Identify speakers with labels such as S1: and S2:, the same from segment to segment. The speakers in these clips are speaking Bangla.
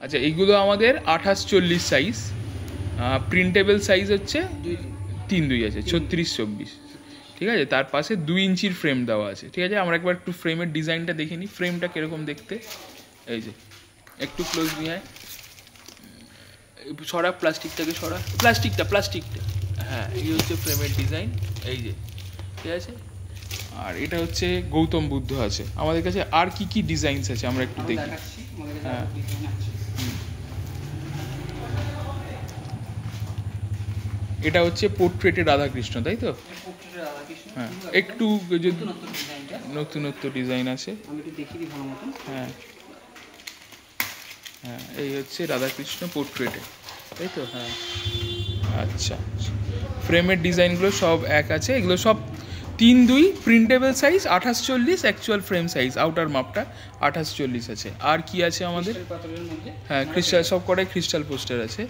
S1: আচ্ছা, এইগুলো আমাদের 28-40 সাইজ, প্রিন্টেবল সাইজ হচ্ছে 3-2 আছে, 36-24, ঠিক আছে। তার পাশে 2 ইঞ্চির ফ্রেম দেওয়া আছে, ঠিক আছে। আমরা একবার একটু ফ্রেমের ডিজাইনটা দেখে নিই, ফ্রেমটা কীরকম দেখতে। এই যে একটু ক্লোজ নিয়ে আয়, সরা প্লাস্টিকটাকে, সরা প্লাস্টিকটা, হ্যাঁ, এই হচ্ছে ফ্রেমের ডিজাইন, এই যে, ঠিক আছে। আর এটা হচ্ছে গৌতম বুদ্ধ আছে আমাদের কাছে। আর কি কি ডিজাইনস আছে আমরা একটু দেখি। হ্যাঁ, এটা হচ্ছে পোর্ট্রেটে রাধাকৃষ্ণ, তাই তো? হ্যাঁ, একটু যদি নতুনত্ব ডিজাইন আছে, হ্যাঁ হ্যাঁ, এই হচ্ছে রাধাকৃষ্ণ পোর্ট্রেটে, তাই তো? হ্যাঁ, আচ্ছা। ফ্রেমের ডিজাইনগুলো সব এক আছে, এগুলো সব 3-2 printable size, 28-40 actual frame size, outer মাপটা 28-40 আছে। আর কি আছে আমাদের? হ্যাঁ, ক্রিস্টাল, সব কটাই ক্রিস্টাল পোস্টার আছে।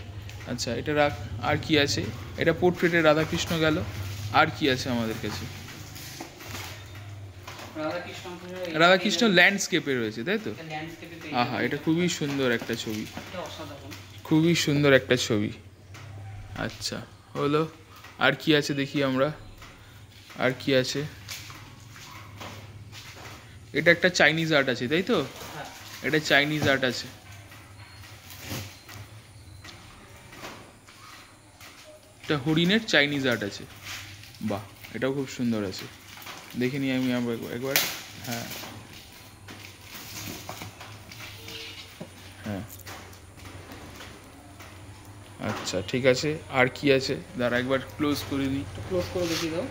S1: আচ্ছা, এটা রাখ। আর কি আছে? এটা পোর্ট্রেটে রাধাকৃষ্ণ গেল। আর কি আছে আমাদের কাছে? রাধাকৃষ্ণ ল্যান্ডস্কেপে রয়েছে, তাই তো? আহা, এটা খুবই সুন্দর একটা ছবি, খুবই সুন্দর একটা ছবি। আচ্ছা, হলো। আর কি আছে দেখি আমরা, আর কি আছে? এটা একটা চাইনিজ আর্ট আছে, তাই তো? এটা চাইনিজ আর্ট আছে, এটা হরিণের চাইনিজ আর্ট আছে। বাহ, এটাও খুব সুন্দর আছে, দেখে নিই আমি একবার। হ্যাঁ হ্যাঁ, আচ্ছা, ঠিক আছে। আর কি আছে? দাঁড়া একবার ক্লোজ করে দিই,
S2: ক্লোজ করে দেখিয়ে দাও।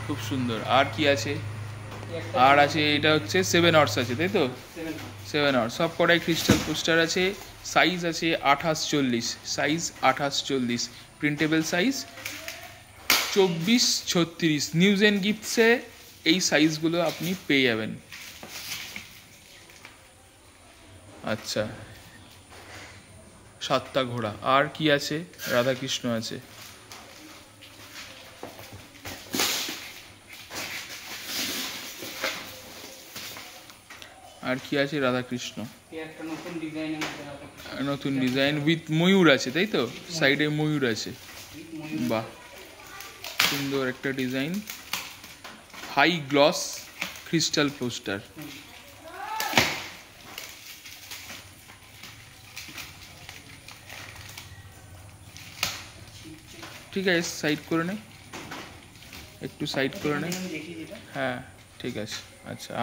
S1: খুব সুন্দর। আর কি আছে? আর আছে, এটা হচ্ছে 7 হর্স আছে, তাই তো? 7 হর্স, সব কটাই ক্রিস্টাল পোস্টার আছে। সাইজ আছে 28-40, size 28-40, printable size 24-36। News and গিফটসে এই সাইজগুলো আপনি পেয়ে যাবেন। আচ্ছা, 7টা ঘোড়া। আর কি আছে? রাধাকৃষ্ণ আছে। আর কি আছে? রাধাকৃষ্ণ, নতুন ডিজাইন উইথ ময়ূর আছে, তাই তো? সাইডে ময়ূর আছে, বাহ, সুন্দর একটা design. High gloss crystal poster, ঠিক আছে। সাইড করে নে, একটু সাইড করে নে। হ্যাঁ, ঠিক আছে। আচ্ছা,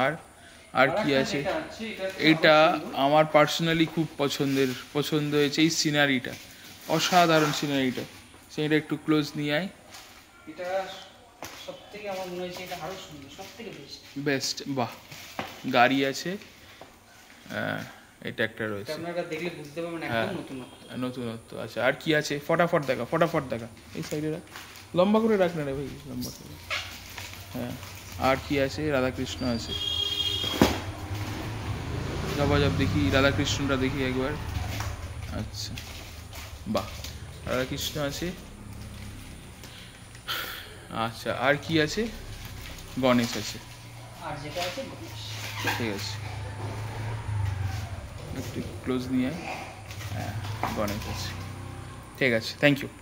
S1: আর কি আছে? এটা আমার পার্সোনালি খুব পছন্দ হয়েছে, এই সিনারিটা, অসাধারণ সিনারিটা। সেটা একটু ক্লোজ নিয়ে আয়।
S2: এটা সবথেকে আমার মনে হয়েছে এটা আরো সুন্দর, সবথেকে
S1: বেস্ট। বাহ, গাড়ি আছে, এটা একটা রয়েছে,
S2: আপনারা দেখলে বুঝতে পারবেন একদম
S1: নতুনত্ব। আচ্ছা, আর কি আছে? ফটাফট দেখা, এই সাইডে রাখ, লম্বা করে রাখ না রে ভাই, লম্বা করে। হ্যাঁ, আর কি আছে? রাধাকৃষ্ণ আছে, জবাজব দেখি, রাধাকৃষ্ণটা দেখি একবার। আচ্ছা, বাহ, রাধাকৃষ্ণ আছে। আচ্ছা, আর কি আছে? গণেশ আছে,
S2: আর যেটা আছে গণেশ,
S1: ঠিক আছে। একটু ক্লোজ নিয়ে, হ্যাঁ, গণেশ আছে, ঠিক আছে। Thank you.